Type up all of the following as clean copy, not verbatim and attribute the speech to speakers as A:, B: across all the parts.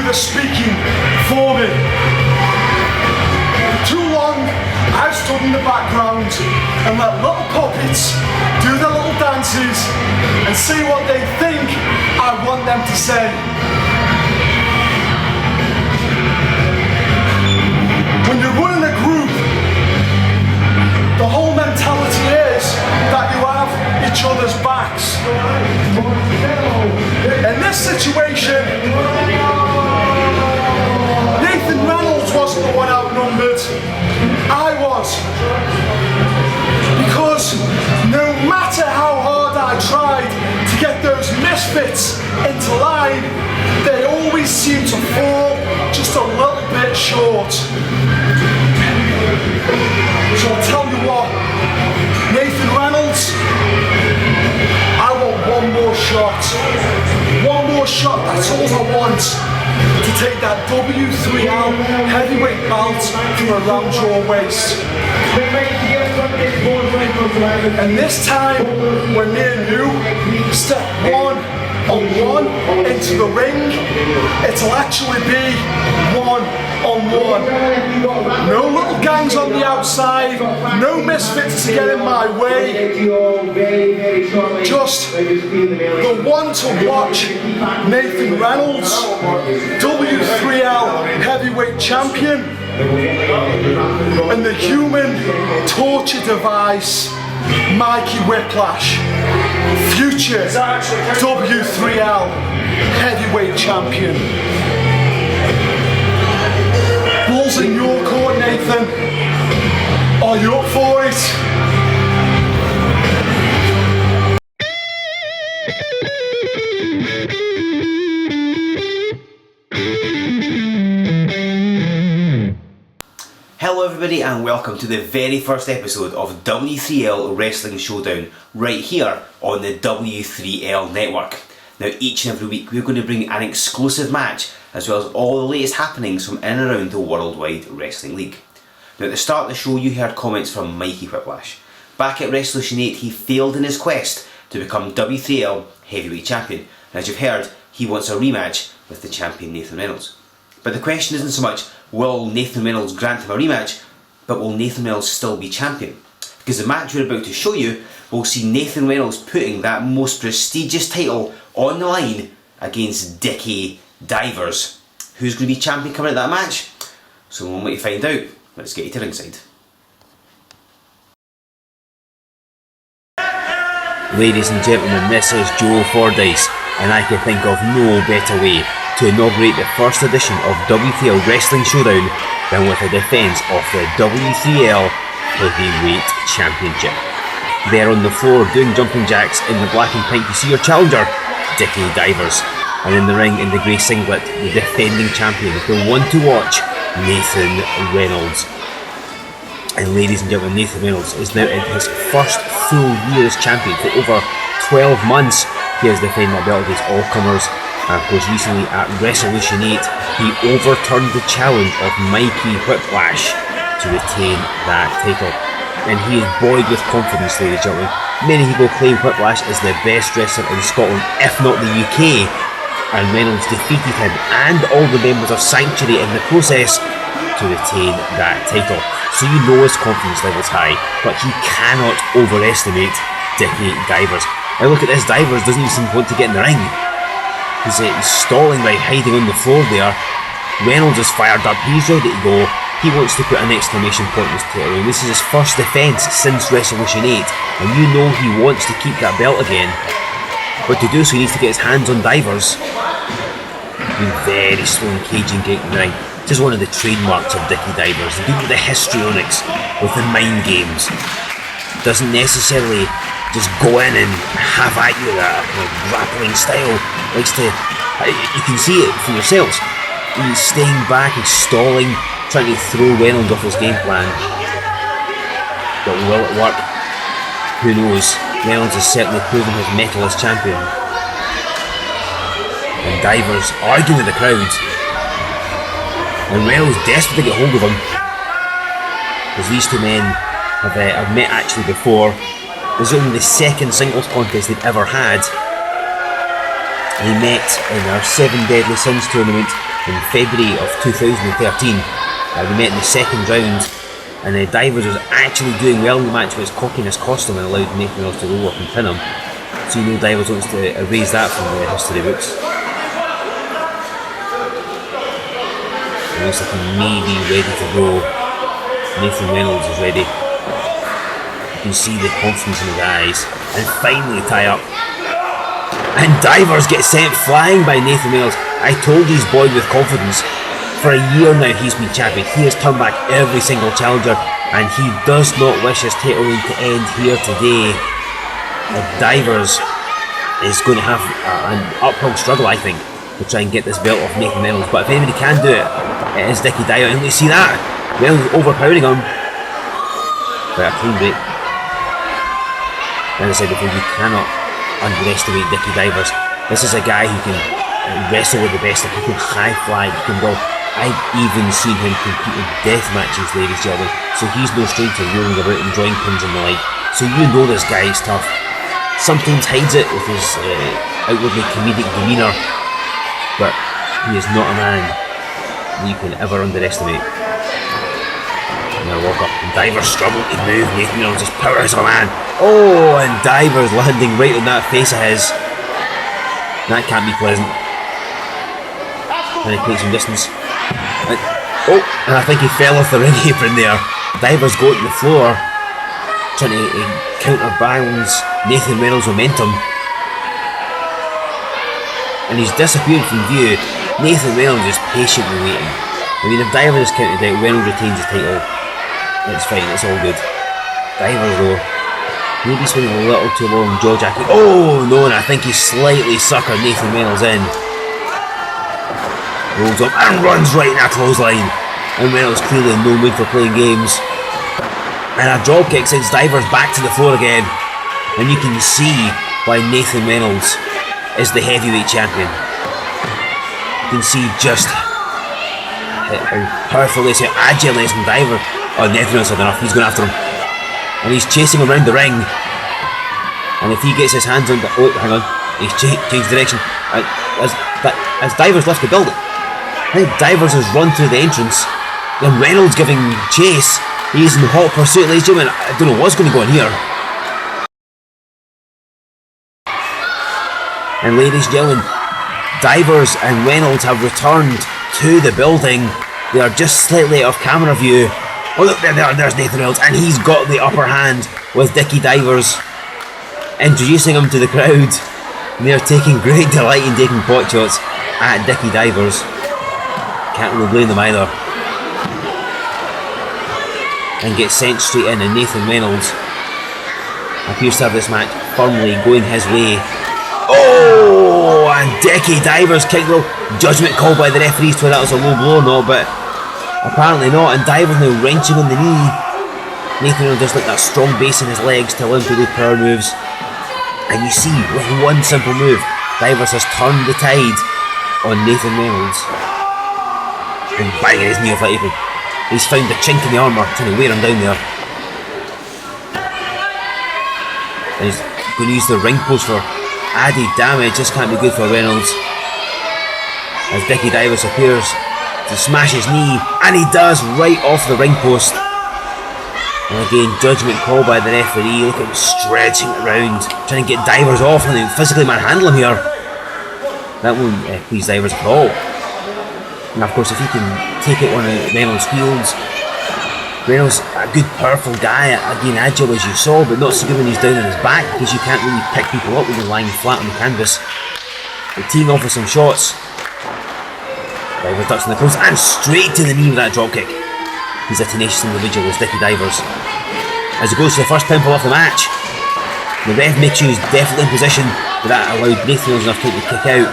A: the speaking for me. For too long, I've stood in the background and let little puppets do their little dances and say what they think I want them to say. When you're running a group, the whole mentality is that you have each other's backs. In this situation, Nathan Reynolds wasn't the one outnumbered, I was. Because no matter how hard I tried to get those misfits into line, they always seem to fall just a little bit short. So I'll tell you what, Nathan Reynolds, I want one more shot. One more shot, that's all I want. To take that W3L Heavyweight belt from around your waist. And this time, when me and you step one-on-one into the ring, it'll actually be one-on-one. No little gangs on the outside, no misfits to get in my way. Just the one to watch, Nathan Reynolds, W3L Heavyweight Champion, and the human torture device, Mikey Whiplash, future W3L Heavyweight Champion. Ball's in your court, Nathan. Are you up for it?
B: Hello everybody and welcome to the very first episode of W3L Wrestling Showdown right here on the W3L network. Now each and every week we're going to bring an exclusive match as well as all the latest happenings from in and around the Worldwide Wrestling League. Now at the start of the show you heard comments from Mikey Whiplash. Back at Wrestlution VIII he failed in his quest to become W3L Heavyweight Champion, and as you've heard he wants a rematch with the champion Nathan Reynolds. But the question isn't so much will Nathan Reynolds grant him a rematch, but will Nathan Reynolds still be champion? Because the match we're about to show you will see Nathan Reynolds putting that most prestigious title on the line against Dickie Divers. Who's going to be champion coming at that match? So we'll wait to find out. Let's get you to ringside.
C: Ladies and gentlemen, this is Joe Fordyce, and I can think of no better way to inaugurate the first edition of W3L Wrestling Showdown than with a defence of the W3L Heavyweight Championship. There on the floor doing jumping jacks in the black and pink you see your challenger, Dickie Divers, and in the ring in the grey singlet, the defending champion, the one to watch, Nathan Reynolds. And ladies and gentlemen, Nathan Reynolds is now in his first full year as champion. For over 12 months he has defended that belt against all comers. And of course recently at Wrestlution VIII he overturned the challenge of Mikey Whiplash to retain that title. And he is buoyed with confidence, ladies and gentlemen. Many people claim Whiplash is the best wrestler in Scotland, if not the UK. And Reynolds defeated him and all the members of Sanctuary in the process to retain that title. So you know his confidence level's high, but he cannot overestimate Dickie Divers. Now look at this, Divers doesn't even seem to want to get in the ring. He's stalling right, hiding on the floor there. Reynolds is fired up, he's ready to go. He wants to put an exclamation point in his title, and this is his first defence since Wrestlution VIII, and you know he wants to keep that belt again. But to do so he needs to get his hands on Divers. Being very slow and caging getting in the ring. This is one of the trademarks of Dickie Divers, the histrionics with the mind games. Doesn't necessarily just go in and have at you that grappling style. Likes to, you can see it for yourselves. He's staying back, he's stalling, trying to throw Reynolds off his game plan. But will it work? Who knows? Reynolds has certainly proven his mettle as champion. And Divers arguing with the crowd. And Reynolds desperate to get hold of him. Because these two men have met actually before. This is only the second singles contest they've ever had. They met in our 7 Deadly Sins tournament in February of 2013. We met in the second round, and Divers was actually doing well in the match, but his cockiness cost him and allowed Nathan Reynolds to roll up and pin him. So you know Divers wants to erase that from the history books. It looks like he may be ready to go. Nathan Reynolds is ready. You can see the confidence in his eyes. And finally tie up. And Divers gets sent flying by Nathan Reynolds. I told he's boy with confidence. For a year now he's been champion. He has turned back every single challenger, and he does not wish his title reign to end here today. Divers is going to have an uphill struggle, I think, to try and get this belt off Nathan Reynolds. But if anybody can do it, it is Dickie Divers. And we see that. Reynolds overpowering him. But a clean break. As I said before, you cannot underestimate Dickie Divers. This is a guy who can wrestle with the best, he can high fly, he can go. I've even seen him compete in death matches, ladies and gentlemen, so he's no stranger to rolling about and drawing pins and the like. So you know this guy is tough. Sometimes hides it with his outwardly comedic demeanour, but he is not a man that you can ever underestimate. Now walk up, and Divers struggling to move. Nathan Reynolds just powers a man. Oh, and Divers landing right on that face of his. That can't be pleasant. Trying to create some distance. And I think he fell off the ring apron there. Divers go to the floor, trying to counterbalance Nathan Reynolds' momentum. And he's disappeared from view. Nathan Reynolds is patiently waiting. I mean, if Divers is counted out, Reynolds retains his title. It's fine, it's all good. Divers though, maybe swinging a little too long, jaw jacking. Oh no, and I think he slightly suckered Nathan Reynolds in. Rolls up and runs right in a clothesline. And Reynolds clearly in no mood for playing games. And a drop kick sends Divers back to the floor again. And you can see why Nathan Reynolds is the heavyweight champion. You can see just how powerful this, how agile this and Divers. Oh, Nathan Reynolds had enough, he's going after him. And he's chasing him around the ring. And if he gets his hands on the... Oh, hang on. He's changed direction. As Divers left the building, I think Divers has run through the entrance. And Reynolds giving chase. He's in hot pursuit, ladies and gentlemen. I don't know what's going to go on here. And ladies and gentlemen, Divers and Reynolds have returned to the building. They are just slightly out of camera view. Oh look, there's Nathan Reynolds, and he's got the upper hand with Dickie Divers, introducing him to the crowd. And they are taking great delight in taking pot shots at Dickie Divers. Can't really blame them either. And gets sent straight in, and Nathan Reynolds appears to have this match firmly going his way. Oh, and Dickie Divers kick though. Judgment called by the referees to whether that was a low blow or not, but apparently not. And Divers now wrenching on the knee. Nathan Reynolds just like that strong base in his legs to allow him to do power moves. And you see, with one simple move, Divers has turned the tide on Nathan Reynolds. And banging his knee off that apron. He's found the chink in the armour, trying to wear him down there. And he's going to use the ring post for added damage. This can't be good for Reynolds. As Dickie Divers appears to smash his knee, and he does, right off the ring post. And again, judgment called by the referee. Look at him stretching it around, trying to get Divers off and physically manhandle him here. That won't please Divers at all. And of course, if he can take it on Reynolds' heels, Reynolds a good powerful guy, again agile as you saw, but not so good when he's down on his back, because you can't really pick people up when you're lying flat on the canvas. But teeing off with some shots. Divers ducks in the close and straight to the knee with that dropkick. He's a tenacious individual, this Dickie Divers. As he goes to the first pinfall of the match, the ref makes you definitely in position, but that allowed Nathan Reynolds enough time to kick out.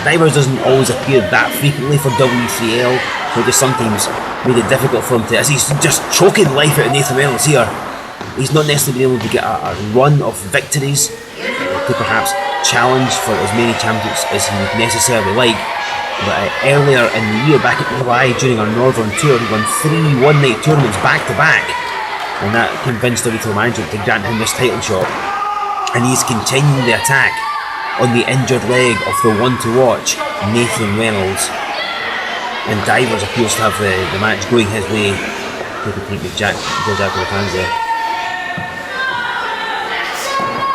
C: Divers doesn't always appear that frequently for W3L, so it just sometimes made it difficult for him to, as he's just choking life out of Nathan Reynolds here. He's not necessarily been able to get a run of victories, to perhaps challenge for as many champions as he would necessarily like. But earlier in the year, back in July, during our Northern Tour, he won 3 one-night tournaments back to back, and that convinced W3L management to grant him this title shot. And he's continuing the attack on the injured leg of the one to watch, Nathan Reynolds. And Divers appears to have the match going his way. Jack goes out with the fans there.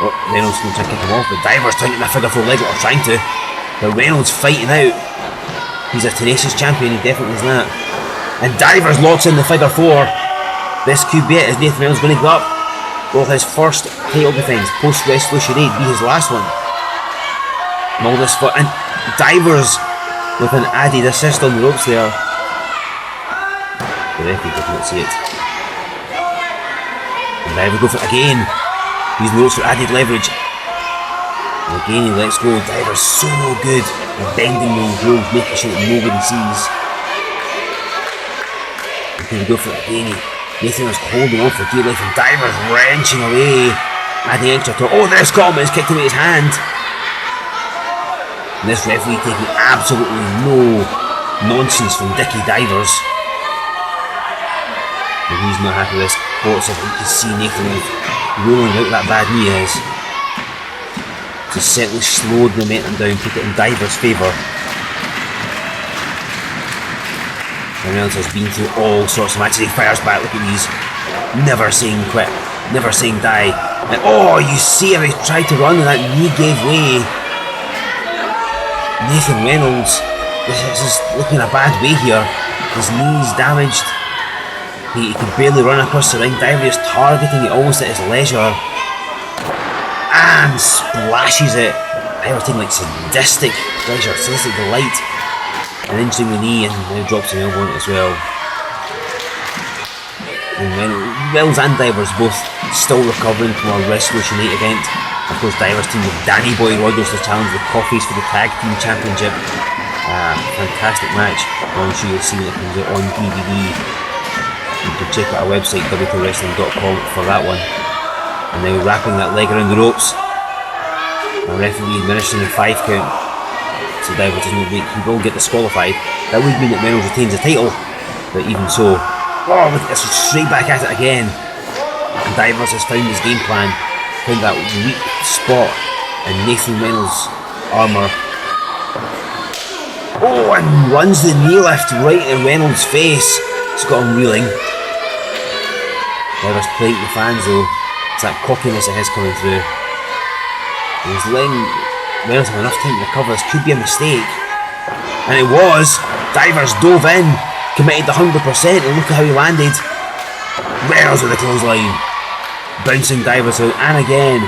C: Oh, Reynolds going to try to kick him off, but Divers trying to get a figure 4 leg, or trying to. But Reynolds fighting out. He's a tenacious champion, he definitely is that. And Divers locks in the figure 4. This could be it. Is Nathan Reynolds going to go up? Will his first title defence post Wrestlution VIII be his last one? And all this for, and Divers with an added assist on the ropes there. The referee did not see it. And Divers go for it again. Using the ropes for added leverage. And again he lets go. Divers so good at bending those ropes, making sure that nobody sees. And here we go for it again. Nathan is holding on for dear life, and Divers wrenching away. Adding extra to, oh, this comment is kicked away his hand. And this referee taking absolutely no nonsense from Dickie Divers. And he's not happy with this. You can see Nathan rolling out that bad knee is. To certainly slow the momentum down, put it in Divers' favour. And Reynolds has been through all sorts of matches. He fires back, look at these. Never saying quit, never saying die. And oh, you see how he tried to run and that knee gave way. Nathan Reynolds, this is looking a bad way here. His knee's damaged. He can barely run across the ring. Divers targeting it almost at his leisure. And splashes it. Divers taking like sadistic pleasure, sadistic delight. And inching the knee, and now drops an elbow on it as well. And Reynolds and Divers both still recovering from a Wrestlution VIII event. Of course, Divers team with Danny Boy Rogers to challenge the Coffees for the Tag Team Championship. Fantastic match. I'm sure you'll see when it comes out on DVD. You can check out our website W3Wrestling.com for that one. And now wrapping that leg around the ropes. A referee administering a 5 count. So Divers doesn't break. He will get disqualified. That would mean that Reynolds retains the title. But even so, oh, look at this, straight back at it again. And Divers has found his game plan. Found that weak spot in Nathan Reynolds' armour. Oh, and runs the knee lift right in Reynolds' face. It's got him reeling. Divers playing the fans though. It's that cockiness of his coming through. And he's letting Reynolds have enough time to recover. This could be a mistake. And it was. Divers dove in, committed 100%, and look at how he landed. Reynolds with the clothesline. Bouncing Divers out, and again.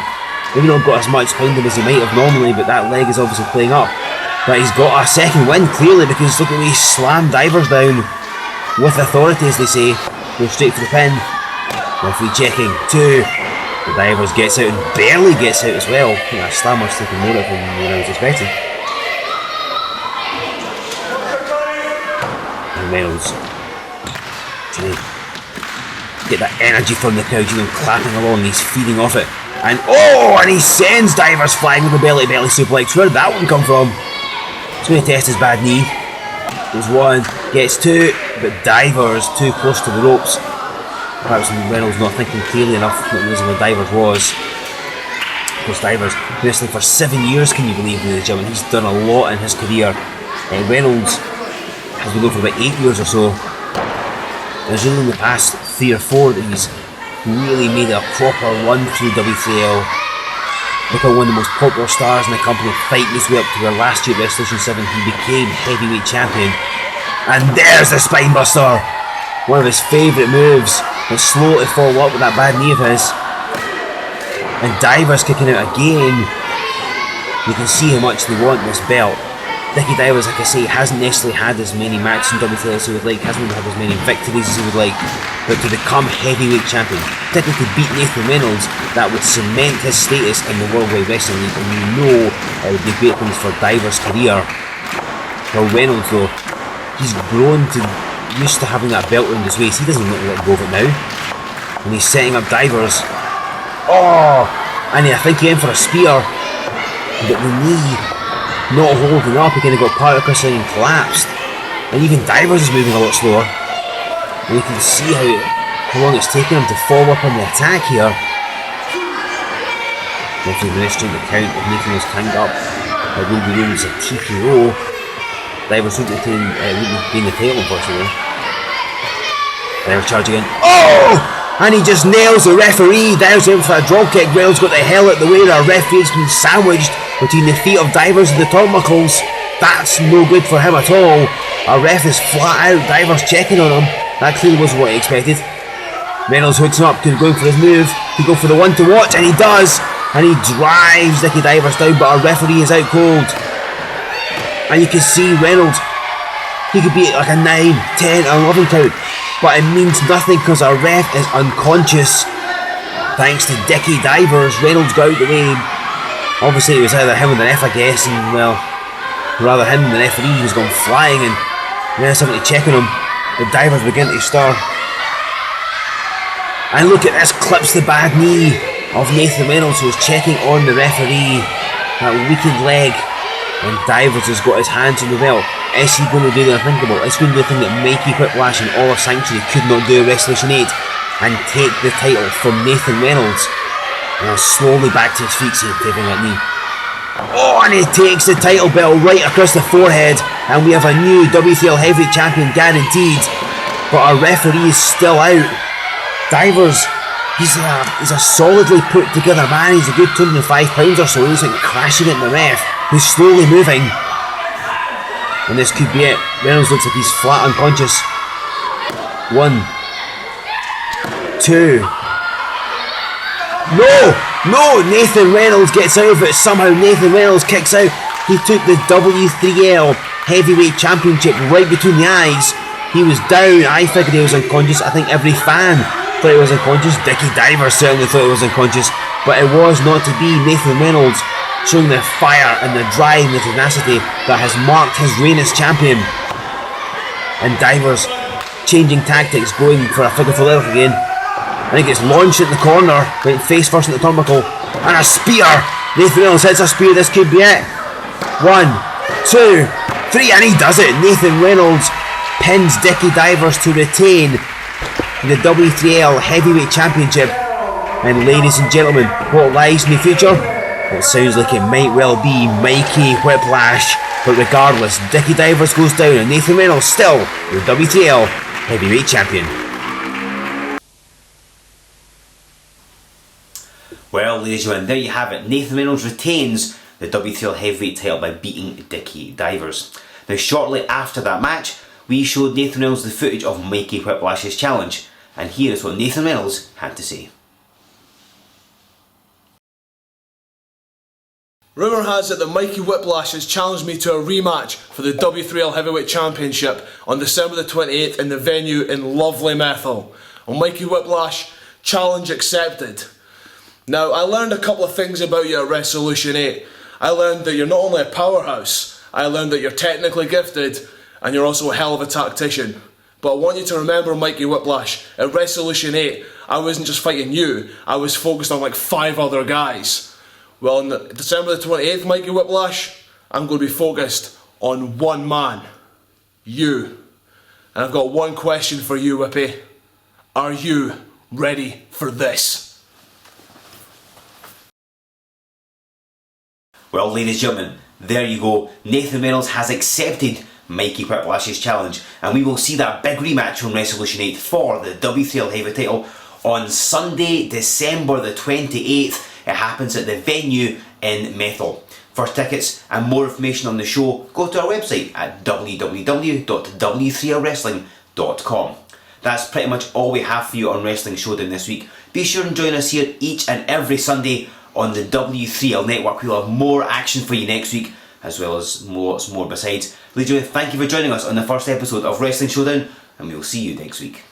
C: Maybe not got as much behind him as he might have normally, but that leg is obviously playing up. But he's got a second win, clearly, because look at the way he slammed Divers down. With authority, as they say. Goes straight for the pin. Referee checking. 2. The Divers gets out and barely gets out as well. I think that slammer's taking more of him than I was expecting. And Reynolds trying to get that energy from the crowd, clapping along. He's feeding off it. And oh, and he sends Divers flying with a belly-to-belly suplex. Where did that one come from? He's going to test his bad knee. Goes 1, gets 2, but Divers too close to the ropes. Perhaps Reynolds not thinking clearly enough, not realising where Divers was. Of course, Divers been wrestling for 7 years, can you believe, ladies and gentlemen? He's done a lot in his career. Reynolds has been going for about 8 years or so. There's only in the past 3 or 4 that he's really made a proper run through W3L. Look at one of the most popular stars in the company fighting his way up to where last year at Wrestlution VII he became heavyweight champion. And there's the spinebuster! One of his favourite moves. But slow to follow up with that bad knee of his. And Divers kicking out again. You can see how much they want this belt. Dickie Divers, like I say, hasn't necessarily had as many matches in W3L as he would like, hasn't had as many victories as he would like, but to become heavyweight champion, particularly to beat Nathan Reynolds, that would cement his status in the Worldwide Wrestling League, and you know it would be great things for Divers' career. While Reynolds though, he's grown to used to having that belt around his waist. He doesn't let go of it now. And he's setting up Divers. Oh! And I think he went for a spear. But the knee not holding up. He kind of got part across the ring and collapsed. And even Divers is moving a lot slower. And you can see how long it's taken him to follow up on the attack here. If you're administering the count of Nathan was hanged up, it will be known as a TPO. Divers wouldn't gain the title, unfortunately. Divers charge again. Oh! And he just nails the referee. Divers in for a drop kick. Reynolds got the hell out the way. Our referee's been sandwiched between the feet of Divers and the turnbuckles. That's no good for him at all. Our ref is flat out. Divers checking on him. That clearly wasn't what he expected. Reynolds hooks him up, going for his move. He go for the one to watch, and he does. And he drives Dickie Divers down, but our referee is out cold. And you can see Reynolds, he could be like a 9, 10, 11 count, but it means nothing because our ref is unconscious. Thanks to Dickie Divers, Reynolds got out the way. Obviously it was either him or the ref, I guess, and well, rather him than the referee. He was going flying, and then somebody checking him. The Divers begin to stir. And look at this, clips the bad knee of Nathan Reynolds, who's checking on the referee. That weakened leg. And Divers has got his hands on the belt. Is he going to do the unthinkable? Is he going to do the thing that Mikey Whiplash and all of Sanctuary could not do at Wrestlution VIII and take the title from Nathan Reynolds? And slowly back to his feet, taking that knee. Oh, and he takes the title belt right across the forehead, and we have a new W3L Heavyweight Champion guaranteed. But our referee is still out. Divers, he's a solidly put together man. He's a good 205 pounds or so. He's like crashing into the ref, who's slowly moving. And this could be it. Reynolds looks like he's flat unconscious. 1, 2. No! Nathan Reynolds gets out of it. Somehow Nathan Reynolds kicks out. He took the W3L Heavyweight Championship right between the eyes. He was down. I figured he was unconscious. I think every fan thought he was unconscious. Dickie Divers certainly thought he was unconscious. But it was not to be. Nathan Reynolds showing the fire and the drive and the tenacity that has marked his reign as champion. And Divers changing tactics, going for a figure four level again. I think it's launched at the corner, went face first in the turnbuckle, and a spear. Nathan Reynolds hits a spear. This could be it. 1, 2, 3, and he does it. Nathan Reynolds pins Dickie Divers to retain the W3L Heavyweight Championship. And ladies and gentlemen, what lies in the future? It sounds like it might well be Mikey Whiplash, but regardless, Dickie Divers goes down and Nathan Reynolds still the W3L Heavyweight Champion.
B: Well, ladies and gentlemen, there you have it. Nathan Reynolds retains the W3L Heavyweight title by beating Dickie Divers. Now, shortly after that match, we showed Nathan Reynolds the footage of Mikey Whiplash's challenge, and here is what Nathan Reynolds had to say.
A: Rumour has it that Mikey Whiplash has challenged me to a rematch for the W3L Heavyweight Championship on December the 28th in the venue in lovely Methil. Well, Mikey Whiplash, challenge accepted. Now, I learned a couple of things about you at Wrestlution VIII. I learned that you're not only a powerhouse, I learned that you're technically gifted, and you're also a hell of a tactician. But I want you to remember, Mikey Whiplash, at Wrestlution VIII, I wasn't just fighting you, I was focused on like 5 other guys. Well, on December the 28th, Mikey Whiplash, I'm going to be focused on one man. You. And I've got one question for you, Whippy. Are you ready for this?
B: Well, ladies and gentlemen, there you go. Nathan Reynolds has accepted Mikey Whiplash's challenge, and we will see that big rematch from Wrestlution VIII for the W3L Heavyweight title on Sunday, December the 28th. It happens at the venue in Methil. For tickets and more information on the show, go to our website at www.w3lwrestling.com. That's pretty much all we have for you on Wrestling Showdown this week. Be sure and join us here each and every Sunday on the W3L network. We'll have more action for you next week, as well as lots more besides. Ladies and gentlemen, thank you for joining us on the first episode of Wrestling Showdown, and we will see you next week.